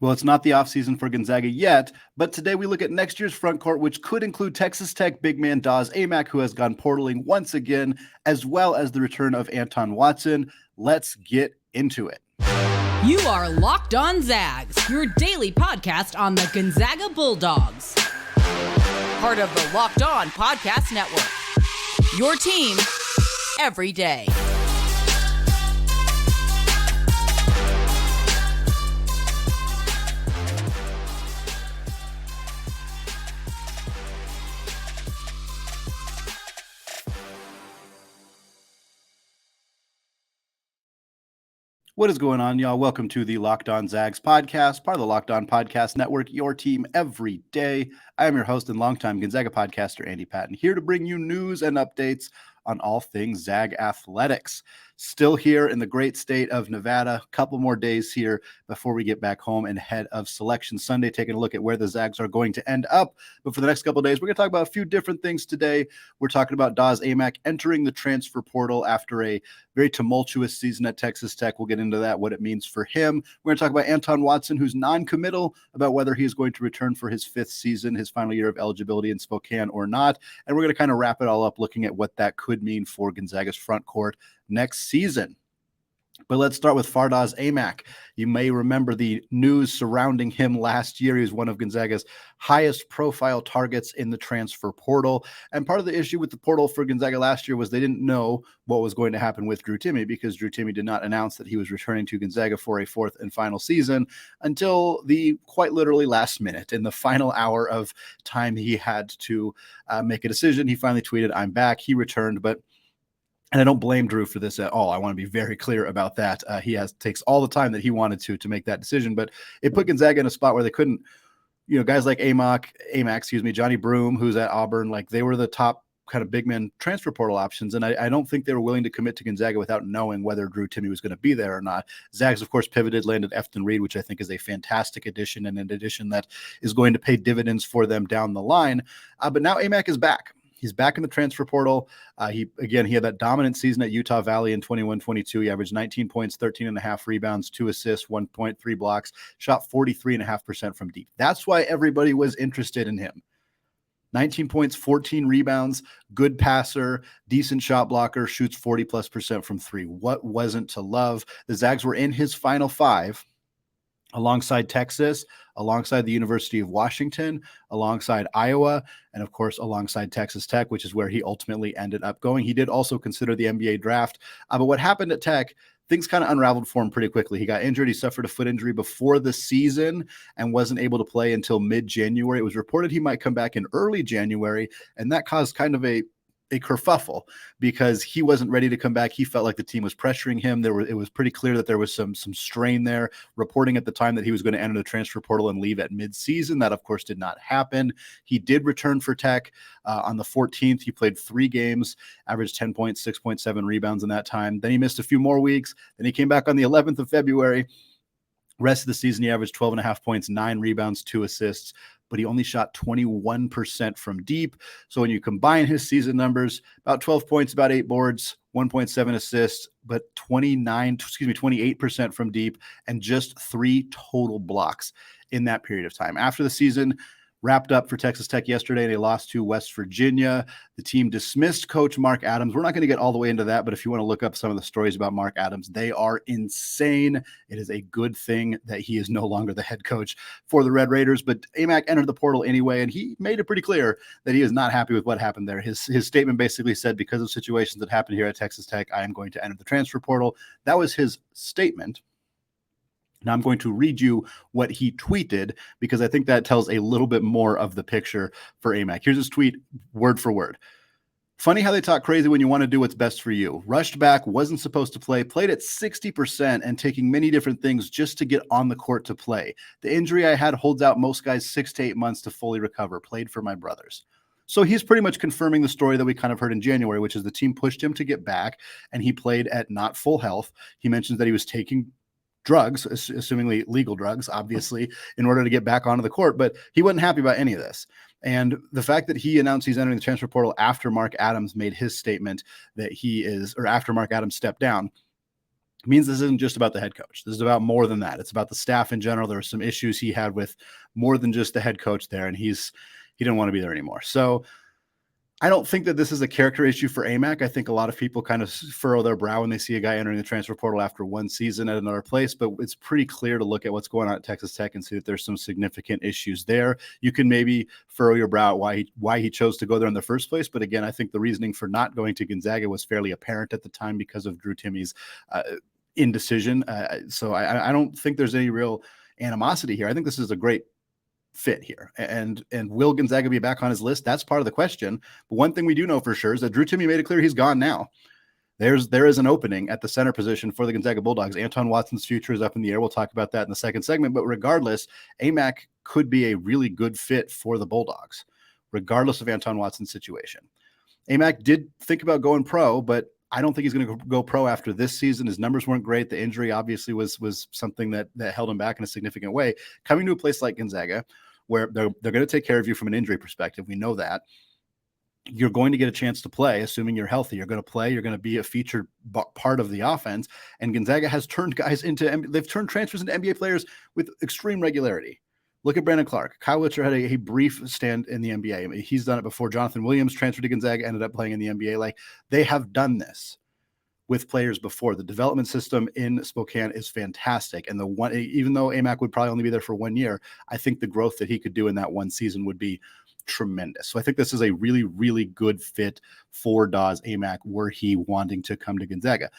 Well, it's not the offseason for Gonzaga yet, but today we look at next year's front court, which could include Texas Tech big man Fardaws Aimaq, who has gone portaling once again, as well as the return of Anton Watson. Let's get into it. You are Locked On Zags, your daily podcast on the Gonzaga Bulldogs. Part of the Locked On Podcast Network. Your team every day. What is going on, y'all? Welcome to the Locked On Zags podcast, part of the Locked On Podcast Network, your team every day. I am your host and longtime Gonzaga podcaster, Andy Patton, here to bring you news and updates on all things Zag athletics. Still here in the great state of Nevada. A couple more days here before we get back home and head of Selection Sunday, taking a look at where the Zags are going to end up. But for the next couple of days, we're going to talk about a few different things today. We're talking about Fardaws Aimaq entering the transfer portal after a very tumultuous season at Texas Tech. We'll get into that, what it means for him. We're going to talk about Anton Watson, who's non-committal about whether he is going to return for his fifth season, his final year of eligibility in Spokane or not. And we're going to kind of wrap it all up looking at what that could mean for Gonzaga's front court next season. But let's start with Fardaws Aimaq. You may remember the news surrounding him last year. He was one of Gonzaga's highest profile targets in the transfer portal. And part of the issue with the portal for Gonzaga last year was they didn't know what was going to happen with Drew Timme, because Drew Timme did not announce that he was returning to Gonzaga for a fourth and final season until the quite literally last minute. In the final hour of time he had to make a decision, he finally tweeted, "I'm back." He returned, and I don't blame Drew for this at all. I want to be very clear about that. He takes all the time that he wanted to make that decision, but it put Gonzaga in a spot where they couldn't, guys like Aimaq, Johnny Broome, who's at Auburn, like they were the top kind of big man transfer portal options. And I don't think they were willing to commit to Gonzaga without knowing whether Drew Timme was going to be there or not. Zags, of course, pivoted, landed Efton Reid, which I think is a fantastic addition, and an addition that is going to pay dividends for them down the line. But now Aimaq is back. He's back in the transfer portal. He had that dominant season at Utah Valley in 21-22. He averaged 19 points, 13.5 rebounds, 2 assists, 1.3 blocks, shot 43.5% from deep. That's why everybody was interested in him. 19 points, 14 rebounds, good passer, decent shot blocker, shoots 40+% from three. What wasn't to love? The Zags were in his final five, alongside Texas, alongside the University of Washington, alongside Iowa, and of course, alongside Texas Tech, which is where he ultimately ended up going. He did also consider the NBA draft. But what happened at Tech, things kind of unraveled for him pretty quickly. He got injured. He suffered a foot injury before the season and wasn't able to play until mid-January. It was reported he might come back in early January, and that caused kind of a kerfuffle because he wasn't ready to come back. He felt like the team was pressuring him. It was pretty clear that there was some strain there. Reporting at the time that he was going to enter the transfer portal and leave at midseason. That, of course, did not happen. He did return for Tech on the 14th. He played 3 games, averaged 10 points, 6.7 rebounds in that time. Then he missed a few more weeks. Then he came back on the 11th of February. Rest of the season, he averaged 12.5 points, 9 rebounds, 2 assists, but he only shot 21% from deep. So when you combine his season numbers, about 12 points, about 8 boards, 1.7 assists, but 28% from deep, and just 3 total blocks in that period of time. After the season wrapped up for Texas Tech yesterday, they lost to West Virginia. The team dismissed Coach Mark Adams. We're not going to get all the way into that, but if you want to look up some of the stories about Mark Adams, they are insane. It is a good thing that he is no longer the head coach for the Red Raiders, but Aimaq entered the portal anyway, and he made it pretty clear that he is not happy with what happened there. His statement basically said, because of situations that happened here at Texas Tech, I am going to enter the transfer portal. That was his statement. Now I'm going to read you what he tweeted, because I think that tells a little bit more of the picture for Aimaq. Here's his tweet, word for word. Funny how they talk crazy when you want to do what's best for you. Rushed back, wasn't supposed to play, played at 60% and taking many different things just to get on the court to play. The injury I had holds out most guys 6 to 8 months to fully recover. Played for my brothers. So he's pretty much confirming the story that we kind of heard in January, which is the team pushed him to get back, and he played at not full health. He mentions that he was taking drugs, assumingly legal drugs, obviously, in order to get back onto the court, but he wasn't happy about any of this. And the fact that he announced he's entering the transfer portal after Mark Adams made his statement that he is, or after Mark Adams stepped down, It means this isn't just about the head coach. This is about more than that. It's about the staff in general. There were some issues he had with more than just the head coach there, and he didn't want to be there anymore. So I don't think that this is a character issue for Aimaq. I think a lot of people kind of furrow their brow when they see a guy entering the transfer portal after one season at another place, but it's pretty clear to look at what's going on at Texas Tech and see that there's some significant issues there. You can maybe furrow your brow at why he chose to go there in the first place, but again, I think the reasoning for not going to Gonzaga was fairly apparent at the time because of Drew Timme's indecision. So I don't think there's any real animosity here. I think this is a great fit here. And will Gonzaga be back on his list? That's part of the question. But one thing we do know for sure is that Drew Timme made it clear he's gone now. There is an opening at the center position for the Gonzaga Bulldogs. Anton Watson's future is up in the air. We'll talk about that in the second segment. But regardless, Aimaq could be a really good fit for the Bulldogs, regardless of Anton Watson's situation. Aimaq did think about going pro, but I don't think he's going to go pro after this season. His numbers weren't great. The injury obviously was something that held him back in a significant way. Coming to a place like Gonzaga, where they're going to take care of you from an injury perspective, we know that. You're going to get a chance to play, assuming you're healthy. You're going to play. You're going to be a featured part of the offense. And Gonzaga has turned guys they've turned transfers into NBA players with extreme regularity. Look at Brandon Clark. Kyle Witcher had a brief stand in the NBA. I mean, he's done it before. Jonathan Williams transferred to Gonzaga, ended up playing in the NBA. Like, they have done this with players before. The development system in Spokane is fantastic. And even though Aimaq would probably only be there for 1 year, I think the growth that he could do in that one season would be tremendous. So I think this is a really, really good fit for Fardaws Aimaq were he wanting to come to Gonzaga.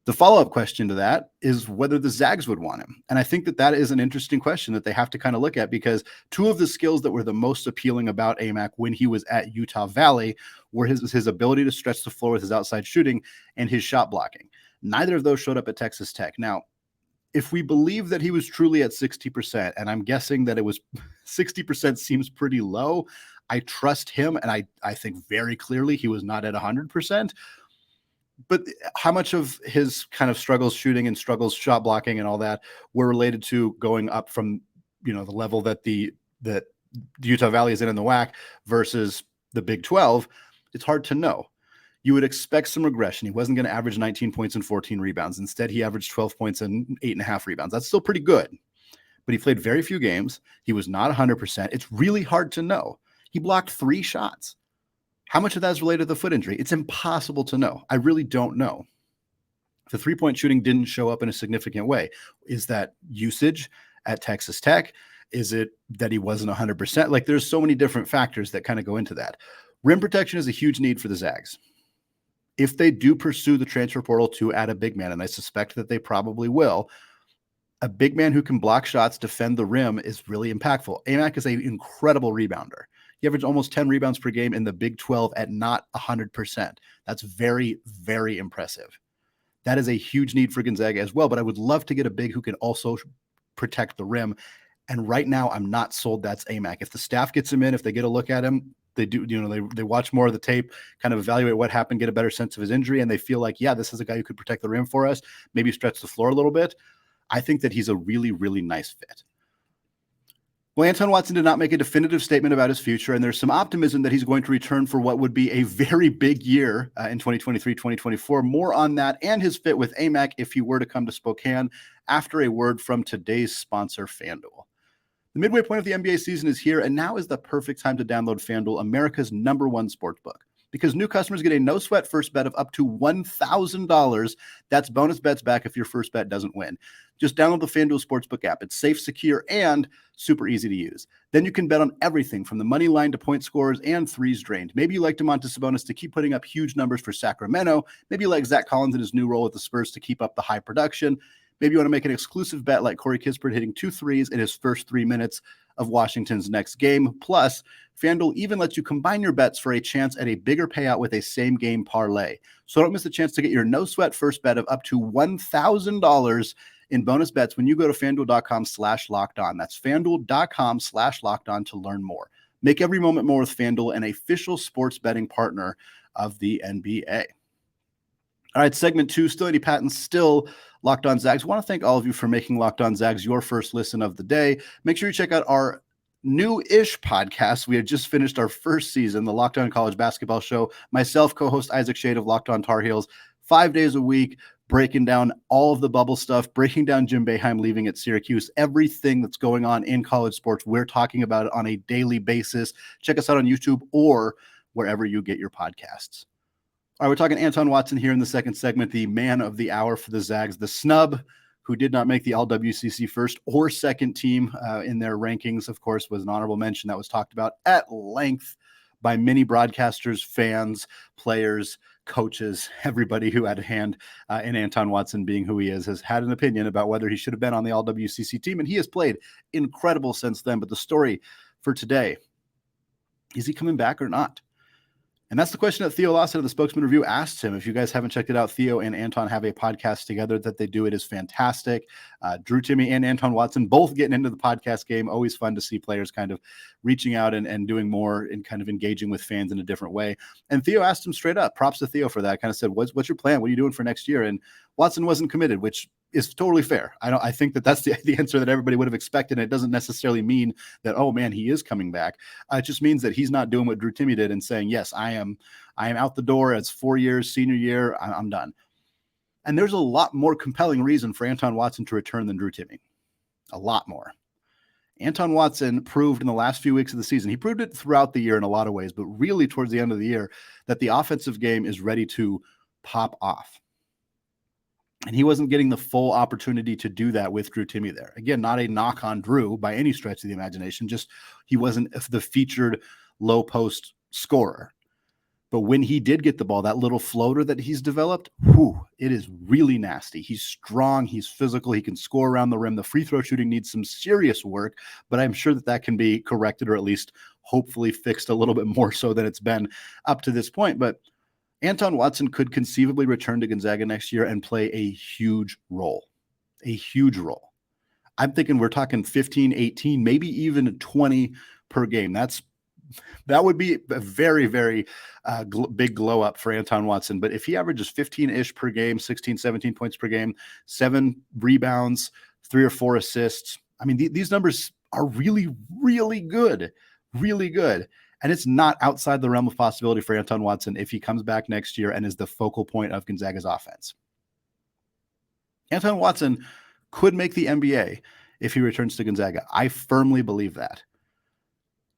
The follow-up question to that is whether the Zags would want him. And I think that is an interesting question that they have to kind of look at, because two of the skills that were the most appealing about Aimaq when he was at Utah Valley were his ability to stretch the floor with his outside shooting and his shot blocking. Neither of those showed up at Texas Tech. Now, if we believe that he was truly at 60%, and I'm guessing that it was 60% seems pretty low, I trust him, and I think very clearly he was not at 100%. But how much of his kind of struggles shooting and struggles shot blocking and all that were related to going up from, the level that the Utah Valley is in the WAC versus the Big 12? It's hard to know. You would expect some regression. He wasn't going to average 19 points and 14 rebounds. Instead, he averaged 12 points and 8.5 rebounds. That's still pretty good. But he played very few games. He was not 100%. It's really hard to know. He blocked 3 shots. How much of that is related to the foot injury? It's impossible to know. I really don't know. The three-point shooting didn't show up in a significant way. Is that usage at Texas Tech? Is it that he wasn't 100%? Like, there's so many different factors that kind of go into that. Rim protection is a huge need for the Zags. If they do pursue the transfer portal to add a big man, and I suspect that they probably will, a big man who can block shots, defend the rim is really impactful. Aimaq is an incredible rebounder. He averaged almost 10 rebounds per game in the Big 12 at not 100%. That's very, very impressive. That is a huge need for Gonzaga as well, but I would love to get a big who can also protect the rim. And right now, I'm not sold that's Aimaq. If the staff gets him in, if they get a look at him, they do, they watch more of the tape, kind of evaluate what happened, get a better sense of his injury, and they feel like, yeah, this is a guy who could protect the rim for us, maybe stretch the floor a little bit. I think that he's a really, really nice fit. Well, Anton Watson did not make a definitive statement about his future, and there's some optimism that he's going to return for what would be a very big year in 2023-2024. More on that and his fit with Aimaq if he were to come to Spokane after a word from today's sponsor, FanDuel. The midway point of the NBA season is here, and now is the perfect time to download FanDuel, America's #1 sportsbook. Because new customers get a no-sweat first bet of up to $1,000. That's bonus bets back if your first bet doesn't win. Just download the FanDuel Sportsbook app. It's safe, secure, and super easy to use. Then you can bet on everything from the money line to point scores and threes drained. Maybe you like Domantas Sabonis to keep putting up huge numbers for Sacramento. Maybe you like Zach Collins in his new role with the Spurs to keep up the high production. Maybe you want to make an exclusive bet like Corey Kispert hitting 2 threes in his first 3 minutes of Washington's next game. Plus, FanDuel even lets you combine your bets for a chance at a bigger payout with a same-game parlay. So don't miss the chance to get your no-sweat first bet of up to $1,000 in bonus bets when you go to FanDuel.com/lockedon. That's FanDuel.com/lockedon to learn more. Make every moment more with FanDuel, an official sports betting partner of the NBA. All right, segment 2, still Andy Patton, still Locked On Zags. I want to thank all of you for making Locked On Zags your first listen of the day. Make sure you check out our new-ish podcast. We had just finished our first season, the Locked On College Basketball Show. Myself, co-host Isaac Shade of Locked On Tar Heels, 5 days a week, breaking down all of the bubble stuff, breaking down Jim Boeheim leaving at Syracuse, everything that's going on in college sports. We're talking about it on a daily basis. Check us out on YouTube or wherever you get your podcasts. All right, we're talking Anton Watson here in the second segment, the man of the hour for the Zags, the snub who did not make the All-WCC first or second team in their rankings, of course, was an honorable mention that was talked about at length by many broadcasters, fans, players, coaches, everybody who had a hand in Anton Watson being who he is, has had an opinion about whether he should have been on the All-WCC team, and he has played incredible since then. But the story for today, is he coming back or not? And that's the question that Theo Lawson of the Spokesman Review asked him. If you guys haven't checked it out, Theo and Anton have a podcast together that they do. It is fantastic. Drew Timme and Anton Watson both getting into the podcast game. Always fun to see players kind of reaching out and doing more and kind of engaging with fans in a different way. And Theo asked him straight up. Props to Theo for that. Kind of said, what's your plan? What are you doing for next year? And Watson wasn't committed, which is totally fair. I think that's the answer that everybody would have expected. And it doesn't necessarily mean that, oh man, he is coming back. It just means that he's not doing what Drew Timme did and saying, yes, I am out the door. It's 4 years, senior year. I'm done. And there's a lot more compelling reason for Anton Watson to return than Drew Timme. A lot more. Anton Watson proved in the last few weeks of the season, he proved it throughout the year in a lot of ways, but really towards the end of the year, that the offensive game is ready to pop off. And he wasn't getting the full opportunity to do that with Drew Timme there. Again, not a knock on Drew by any stretch of the imagination, just he wasn't the featured low post scorer. But when he did get the ball, that little floater that he's developed, it is really nasty. He's strong. He's physical. He can score around the rim. The free throw shooting needs some serious work, but I'm sure that can be corrected or at least hopefully fixed a little bit more so than it's been up to this point. But Anton Watson could conceivably return to Gonzaga next year and play a huge role. A huge role. I'm thinking we're talking 15, 18, maybe even 20 per game. That would be a very, very big glow up for Anton Watson. But if he averages 15-ish per game, 16, 17 points per game, 7 rebounds, 3 or 4 assists, I mean, these numbers are really, really good. Really good. And it's not outside the realm of possibility for Anton Watson if he comes back next year and is the focal point of Gonzaga's offense. Anton Watson could make the NBA if he returns to Gonzaga. I firmly believe that.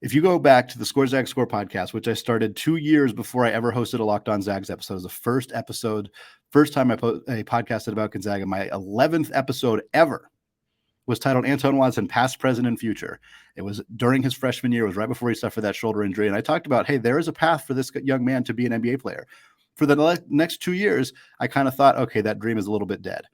If you go back to the Score Zags Score podcast, which I started 2 years before I ever hosted a Locked On Zags episode, it was the first time I podcasted about Gonzaga. My 11th episode ever was titled Anton Watson, Past, Present, and Future. It was during his freshman year. It was right before he suffered that shoulder injury. And I talked about, hey, there is a path for this young man to be an NBA player. For the next 2 years, I kind of thought, okay, that dream is a little bit dead.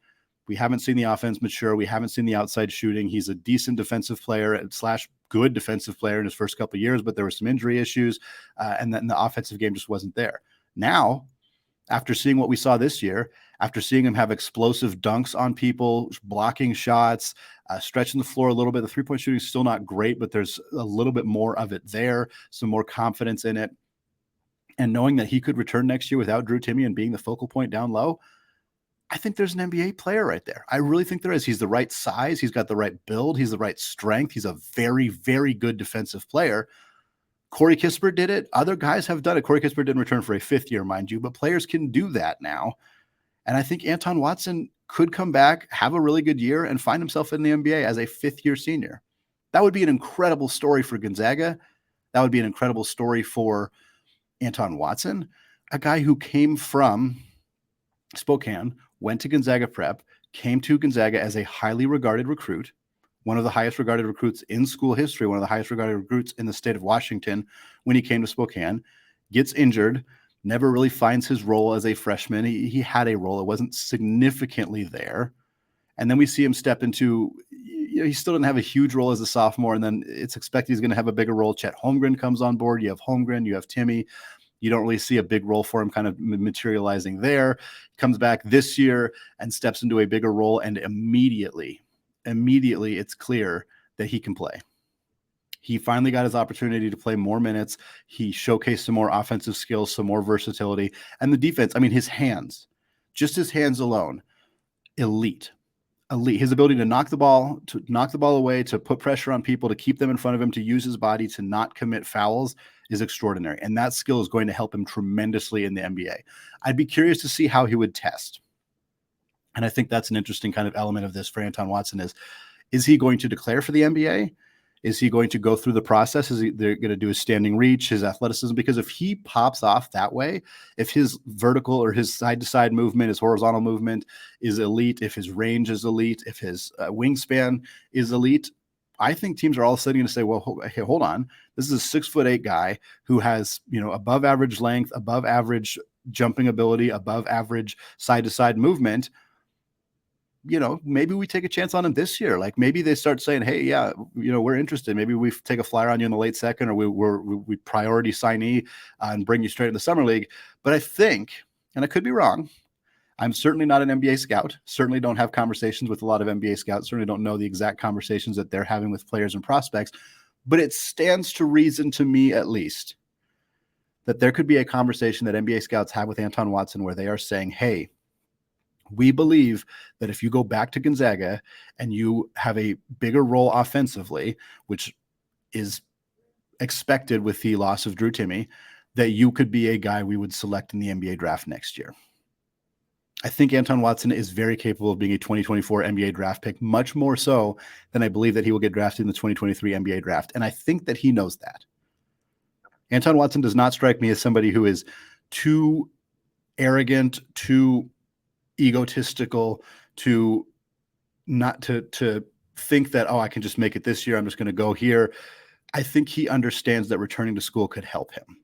We haven't seen the offense mature. We haven't seen the outside shooting. He's a decent defensive player / good defensive player in his first couple of years, but there were some injury issues, and then the offensive game just wasn't there. Now, after seeing what we saw this year, after seeing him have explosive dunks on people, blocking shots, stretching the floor a little bit, the three-point shooting is still not great, but there's a little bit more of it there, some more confidence in it. And knowing that he could return next year without Drew Timme and being the focal point down low, I think there's an NBA player right there. I really think there is. He's the right size. He's got the right build. He's the right strength. He's a very, very good defensive player. Corey Kispert did it. Other guys have done it. Corey Kispert didn't return for a 5th year, mind you, but players can do that now. And I think Anton Watson could come back, have a really good year, and find himself in the NBA as a 5th-year senior. That would be an incredible story for Gonzaga. That would be an incredible story for Anton Watson, a guy who came from Spokane, went to Gonzaga Prep, came to Gonzaga as a highly regarded recruit, one of the highest regarded recruits in school history, one of the highest regarded recruits in the state of Washington when he came to Spokane, gets injured, never really finds his role as a freshman. He had a role. It wasn't significantly there. And then we see him step into, he still didn't have a huge role as a sophomore, and then it's expected he's going to have a bigger role. Chet Holmgren comes on board. You have Holmgren, you have Timme. You don't really see a big role for him kind of materializing there. Comes back this year and steps into a bigger role, and immediately it's clear that he can play. He finally got his opportunity to play more minutes. He showcased some more offensive skills, some more versatility. And the defense, I mean, his hands, just his hands alone, elite. His ability to knock the ball away, to put pressure on people, to keep them in front of him, to use his body, to not commit fouls is extraordinary. And that skill is going to help him tremendously in the NBA. I'd be curious to see how he would test. And I think that's an interesting kind of element of this for Anton Watson is he going to declare for the NBA? Is he going to go through the process? They're going to do his standing reach, his athleticism? Because if he pops off that way, if his vertical or his side-to-side movement, his horizontal movement is elite, if his range is elite, if his wingspan is elite, I think teams are all of a sudden going to say, well, hey, hold on. This is a 6'8" guy who has, above average length, above average jumping ability, above average side-to-side movement. Maybe we take a chance on him this year. Like maybe they start saying, hey, yeah, we're interested. Maybe we take a flyer on you in the late second, or we priority signee and bring you straight to the summer league. But I think, and I could be wrong, I'm certainly not an NBA scout, certainly don't have conversations with a lot of NBA scouts, certainly don't know the exact conversations that they're having with players and prospects, but it stands to reason to me at least that there could be a conversation that NBA scouts have with Anton Watson where they are saying, hey, we believe that if you go back to Gonzaga and you have a bigger role offensively, which is expected with the loss of Drew Timme, that you could be a guy we would select in the NBA draft next year. I think Anton Watson is very capable of being a 2024 NBA draft pick, much more so than I believe that he will get drafted in the 2023 NBA draft. And I think that he knows that. Anton Watson does not strike me as somebody who is too arrogant, too egotistical to think that, I can just make it this year. I'm just going to go here. I think he understands that returning to school could help him.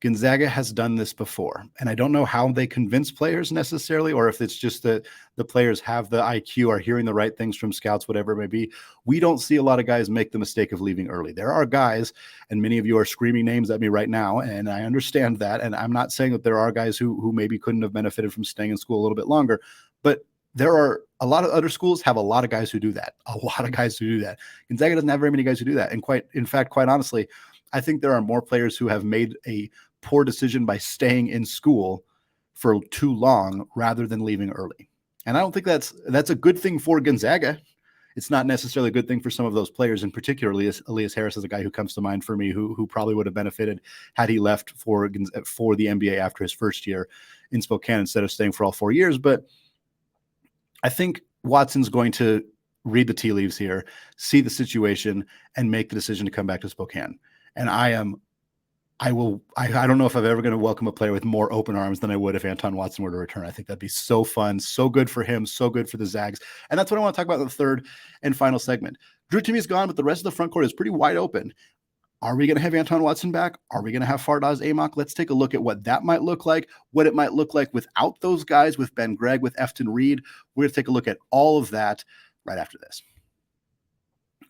Gonzaga has done this before, and I don't know how they convince players necessarily, or if it's just that the players have the IQ, are hearing the right things from scouts, whatever it may be. We don't see a lot of guys make the mistake of leaving early. There are guys, and many of you are screaming names at me right now, and I understand that, and I'm not saying that there are guys who maybe couldn't have benefited from staying in school a little bit longer, but there are a lot of other schools have a lot of guys who do that. Gonzaga doesn't have very many guys who do that, and quite honestly, I think there are more players who have made a poor decision by staying in school for too long rather than leaving early. And I don't think that's a good thing for Gonzaga. It's not necessarily a good thing for some of those players, and particularly Elias Harris is a guy who comes to mind for me who probably would have benefited had he left for the NBA after his first year in Spokane instead of staying for all 4 years. But I think Watson's going to read the tea leaves here, see the situation, and make the decision to come back to Spokane. And I don't know if I'm ever going to welcome a player with more open arms than I would if Anton Watson were to return. I think that'd be so fun, so good for him, so good for the Zags. And that's what I want to talk about in the third and final segment. Drew Timme is gone, but the rest of the front court is pretty wide open. Are we going to have Anton Watson back? Are we going to have Fardaws Aimaq? Let's take a look at what that might look like, what it might look like without those guys, with Ben Gregg, with Efton, Reid. We're going to take a look at all of that right after this.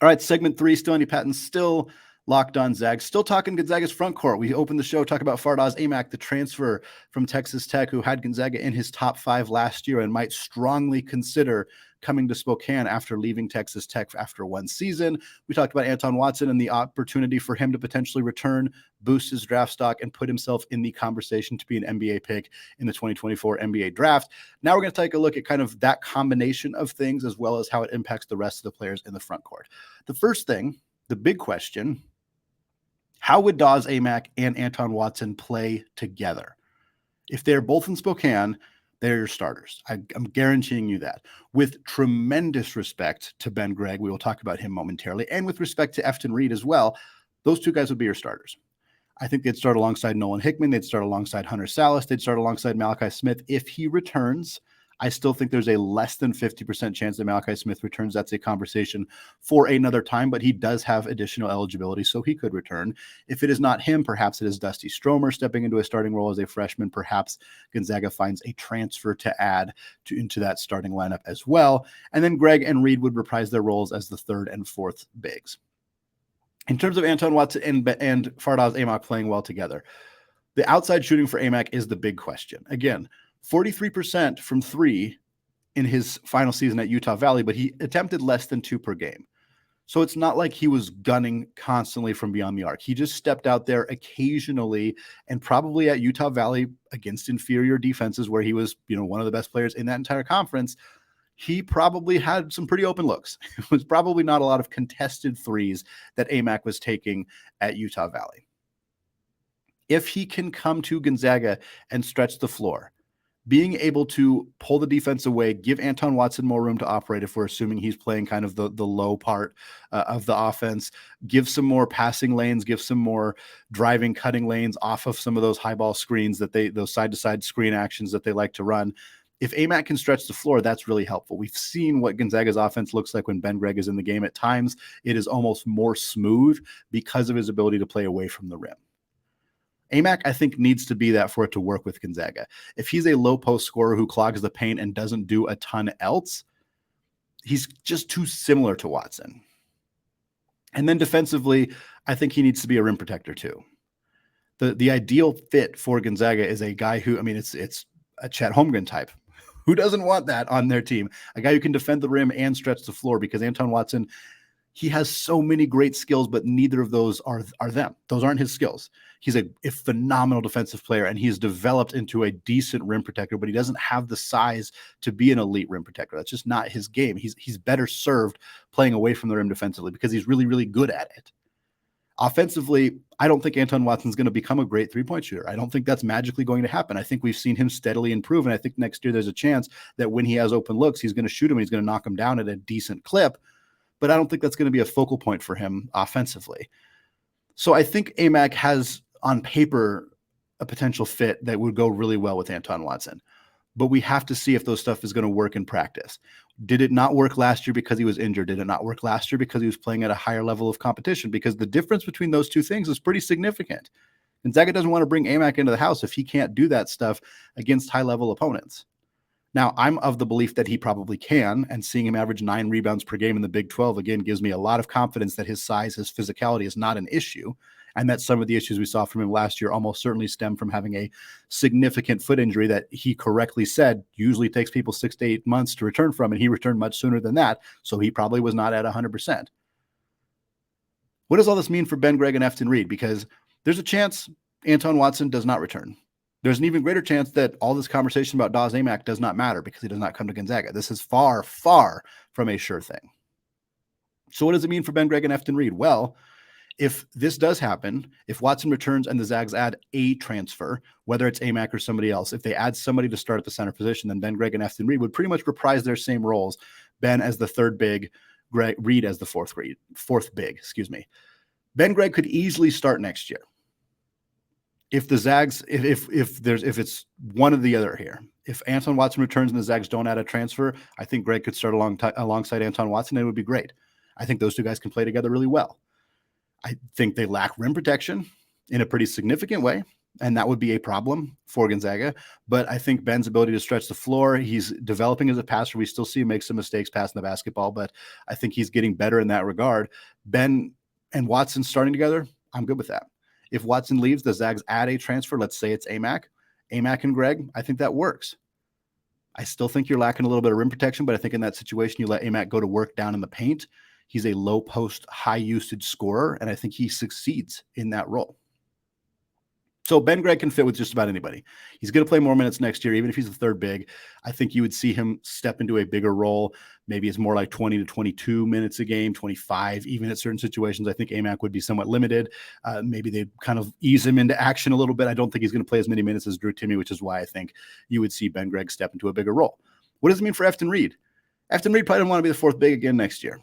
All right, segment 3, still Andy Patton, still Locked On Zags. Still talking Gonzaga's front court. We opened the show talking about Fardaws Aimaq, the transfer from Texas Tech, who had Gonzaga in his top 5 last year and might strongly consider coming to Spokane after leaving Texas Tech after one season. We talked about Anton Watson and the opportunity for him to potentially return, boost his draft stock, and put himself in the conversation to be an NBA pick in the 2024 NBA draft. Now we're going to take a look at kind of that combination of things as well as how it impacts the rest of the players in the front court. The first thing, the big question, how would Fardaws Aimaq and Anton Watson play together? If they're both in Spokane, they're your starters. I'm guaranteeing you that. With tremendous respect to Ben Gregg, we will talk about him momentarily, and with respect to Efton Reid as well, those two guys would be your starters. I think they'd start alongside Nolan Hickman. They'd start alongside Hunter Salas. They'd start alongside Malachi Smith. If he returns, I still think there's a less than 50% chance that Malachi Smith returns. That's a conversation for another time, but he does have additional eligibility, so he could return. If it is not him, perhaps it is Dusty Stromer stepping into a starting role as a freshman. Perhaps Gonzaga finds a transfer to add into that starting lineup as well. And then Gregg and Reid would reprise their roles as the third and fourth bigs. In terms of Anton Watson and Fardaws Aimaq playing well together, the outside shooting for Aimaq is the big question. Again, 43% from 3 in his final season at Utah Valley, but he attempted less than 2 per game. So it's not like he was gunning constantly from beyond the arc. He just stepped out there occasionally, and probably at Utah Valley against inferior defenses where he was, one of the best players in that entire conference. He probably had some pretty open looks. It was probably not a lot of contested threes that Aimaq was taking at Utah Valley. If he can come to Gonzaga and stretch the floor, being able to pull the defense away, give Anton Watson more room to operate if we're assuming he's playing kind of the low part of the offense, give some more passing lanes, give some more driving, cutting lanes off of some of those high ball screens those side-to-side screen actions that they like to run. If Aimaq can stretch the floor, that's really helpful. We've seen what Gonzaga's offense looks like when Ben Gregg is in the game. At times, it is almost more smooth because of his ability to play away from the rim. Aimaq, I think, needs to be that for it to work with Gonzaga. If he's a low post scorer who clogs the paint and doesn't do a ton else, he's just too similar to Watson. And then defensively, I think he needs to be a rim protector too. The ideal fit for Gonzaga is a guy who, it's a Chet Holmgren type. Who doesn't want that on their team? A guy who can defend the rim and stretch the floor, because Anton Watson, he has so many great skills, but neither of those are them. Those aren't his skills. He's a phenomenal defensive player, and he's developed into a decent rim protector, but he doesn't have the size to be an elite rim protector. That's just not his game. He's better served playing away from the rim defensively because he's really, really good at it. Offensively, I don't think Anton Watson's going to become a great three-point shooter. I don't think that's magically going to happen. I think we've seen him steadily improve, and I think next year there's a chance that when he has open looks, he's going to shoot him and he's going to knock him down at a decent clip. But I don't think that's going to be a focal point for him offensively. So I think Aimaq has, on paper, a potential fit that would go really well with Anton Watson. But we have to see if those stuff is going to work in practice. Did it not work last year because he was injured? Did it not work last year because he was playing at a higher level of competition? Because the difference between those two things is pretty significant. Gonzaga doesn't want to bring Aimaq into the house if he can't do that stuff against high-level opponents. Now, I'm of the belief that he probably can, and seeing him average 9 rebounds per game in the Big 12, again, gives me a lot of confidence that his size, his physicality is not an issue, and that some of the issues we saw from him last year almost certainly stem from having a significant foot injury that he correctly said usually takes people 6 to 8 months to return from, and he returned much sooner than that, so he probably was not at 100%. What does all this mean for Ben Gregg and Efton Reid? Because there's a chance Anton Watson does not return. There's an even greater chance that all this conversation about Fardaws Aimaq does not matter because he does not come to Gonzaga. This is far, far from a sure thing. So what does it mean for Ben Gregg and Efton Reid? Well, if this does happen, if Watson returns and the Zags add a transfer, whether it's Aimaq or somebody else, if they add somebody to start at the center position, then Ben Gregg and Efton Reid would pretty much reprise their same roles. Ben as the third big, Reid as the fourth big. Ben Gregg could easily start next year. If the Zags, if it's one or the other here, if Anton Watson returns and the Zags don't add a transfer, I think Gregg could start alongside Anton Watson, and it would be great. I think those two guys can play together really well. I think they lack rim protection in a pretty significant way, and that would be a problem for Gonzaga. But I think Ben's ability to stretch the floor, he's developing as a passer. We still see him make some mistakes passing the basketball, but I think he's getting better in that regard. Ben and Watson starting together, I'm good with that. If Watson leaves, the Zags add a transfer. Let's say it's Aimaq and Gregg. I think that works. I still think you're lacking a little bit of rim protection, but I think in that situation, you let Aimaq go to work down in the paint. He's a low post, high usage scorer, and I think he succeeds in that role. So Ben Gregg can fit with just about anybody. He's going to play more minutes next year, even if he's the third big. I think you would see him step into a bigger role. Maybe it's more like 20 to 22 minutes a game, 25, even at certain situations. I think Aimaq would be somewhat limited. Maybe they'd kind of ease him into action a little bit. I don't think he's going to play as many minutes as Drew Timme, which is why I think you would see Ben Gregg step into a bigger role. What does it mean for Efton Reid? Efton Reid probably doesn't want to be the fourth big again next year.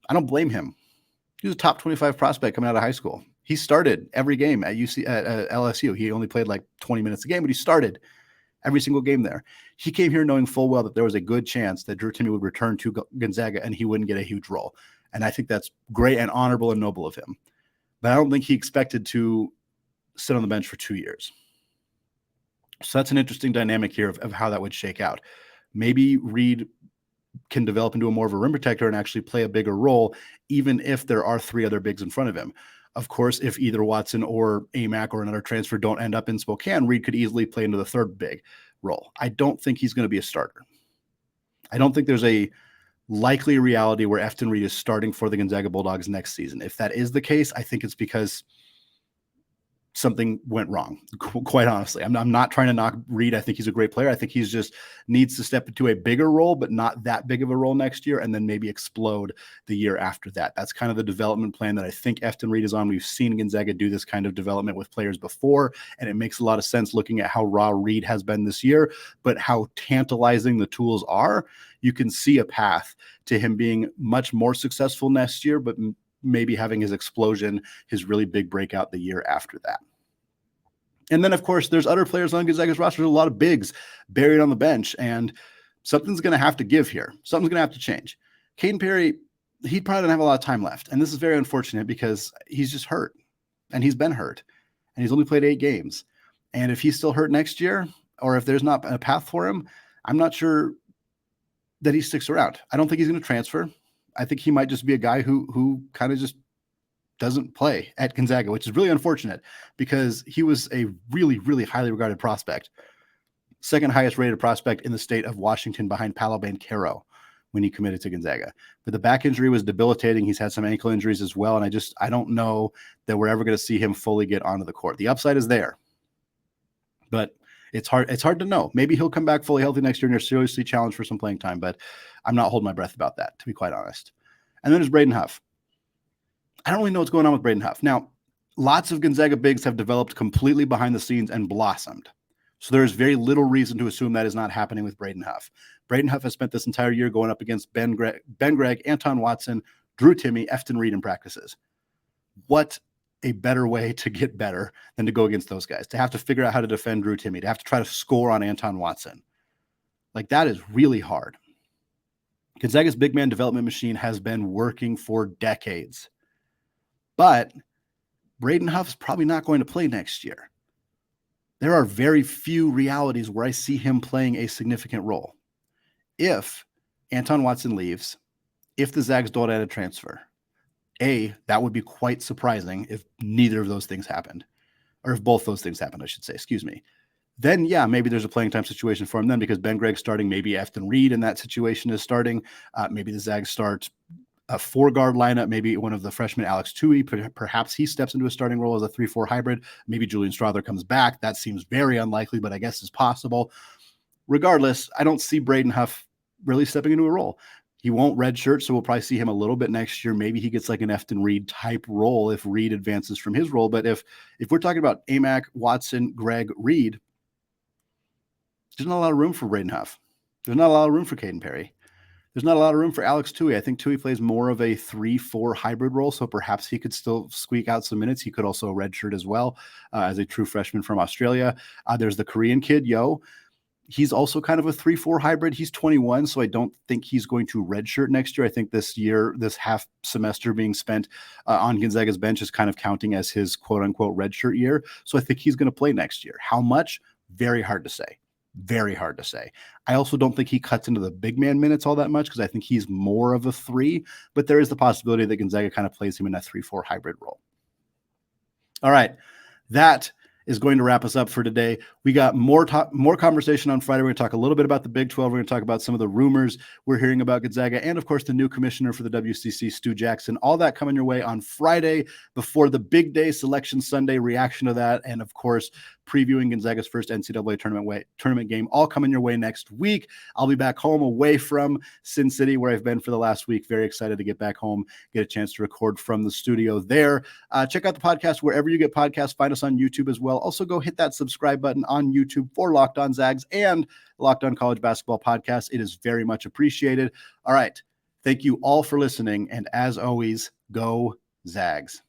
I don't blame him. He was a top 25 prospect coming out of high school. He started every game at LSU. He only played like 20 minutes a game, but he started every single game there. He came here knowing full well that there was a good chance that Drew Timme would return to Gonzaga and he wouldn't get a huge role. And I think that's great and honorable and noble of him. But I don't think he expected to sit on the bench for 2 years. So that's an interesting dynamic here of how that would shake out. Maybe Reid can develop into a more of a rim protector and actually play a bigger role, even if there are 3 other bigs in front of him. Of course, if either Watson or Aimaq or another transfer don't end up in Spokane, Reid could easily play into the third big role. I don't think he's going to be a starter. I don't think there's a likely reality where Efton Reid is starting for the Gonzaga Bulldogs next season. If that is the case, I think it's because something went wrong, quite honestly. I'm not trying to knock Reid. I think he's a great player. I think he's just needs to step into a bigger role, but not that big of a role next year, and then maybe explode the year after that. That's kind of the development plan that I think Efton Reid is on. We've seen Gonzaga do this kind of development with players before, and it makes a lot of sense looking at how raw Reid has been this year, but how tantalizing the tools are. You can see a path to him being much more successful next year, but maybe having his explosion, his really big breakout the year after that. And then, of course, there's other players on Gonzaga's roster. There's a lot of bigs buried on the bench, and something's going to have to give here. Something's going to have to change. Kaden Perry, he probably doesn't have a lot of time left, and this is very unfortunate because he's just hurt, and he's been hurt, and he's only played 8 games. And if he's still hurt next year, or if there's not a path for him, I'm not sure that he sticks around. I don't think he's going to transfer. I think he might just be a guy who kind of just doesn't play at Gonzaga, which is really unfortunate because he was a really, really highly regarded prospect. Second highest rated prospect in the state of Washington behind Paolo Banchero when he committed to Gonzaga. But the back injury was debilitating. He's had some ankle injuries as well. And I don't know that we're ever going to see him fully get onto the court. The upside is there, but it's hard to know. Maybe he'll come back fully healthy next year and you're seriously challenged for some playing time, but I'm not holding my breath about that, to be quite honest. And then there's Braden Huff. I don't really know what's going on with Braden Huff. Now, lots of Gonzaga bigs have developed completely behind the scenes and blossomed. So there is very little reason to assume that is not happening with Braden Huff. Braden Huff has spent this entire year going up against Ben Gregg, Anton Watson, Drew Timme, Efton Reid in practices. What a better way to get better than to go against those guys, to have to figure out how to defend Drew Timme, to have to try to score on Anton Watson. Like, that is really hard. Gonzaga's big man development machine has been working for decades. But Braden Huff is probably not going to play next year. There are very few realities where I see him playing a significant role. If Anton Watson leaves, if the Zags don't add a transfer, that would be quite surprising if neither of those things happened, or if both those things happened, I should say, excuse me. Then, yeah, maybe there's a playing time situation for him then because Ben Gregg's starting, maybe Efton Reid in that situation is starting. Maybe the Zags start a 4-guard lineup, maybe one of the freshmen, Alex Toohey, perhaps he steps into a starting role as a 3-4 hybrid. Maybe Julian Strawther comes back. That seems very unlikely, but I guess is possible. Regardless, I don't see Braden Huff really stepping into a role. He won't redshirt, so we'll probably see him a little bit next year. Maybe he gets like an Efton Reid type role if Reid advances from his role. But if we're talking about Aimaq, Watson, Gregg, Reid, there's not a lot of room for Braden Huff. There's not a lot of room for Kaden Perry. There's not a lot of room for Alex Toohey. I think Toohey plays more of a 3-4 hybrid role, so perhaps he could still squeak out some minutes. He could also redshirt as well as a true freshman from Australia. There's the Korean kid, Yo. He's also kind of a 3-4 hybrid. He's 21, so I don't think he's going to redshirt next year. I think this year, this half semester being spent on Gonzaga's bench is kind of counting as his quote-unquote redshirt year. So I think he's going to play next year. How much? Very hard to say. Very hard to say. I also don't think he cuts into the big man minutes all that much because I think he's more of a 3, but there is the possibility that Gonzaga kind of plays him in a 3-4 hybrid role. All right. That is going to wrap us up for today. We got more conversation on Friday. We're going to talk a little bit about the Big 12. We're going to talk about some of the rumors we're hearing about Gonzaga and, of course, the new commissioner for the WCC, Stu Jackson. All that coming your way on Friday before the big day, Selection Sunday, reaction to that, and, of course, previewing Gonzaga's first NCAA tournament game, all coming your way next week. I'll be back home away from Sin City, where I've been for the last week. Very excited to get back home, get a chance to record from the studio there. Check out the podcast wherever you get podcasts. Find us on YouTube as well. Also, go hit that subscribe button on YouTube for Locked On Zags and Locked On College Basketball Podcast. It is very much appreciated. All right. Thank you all for listening. And as always, go Zags.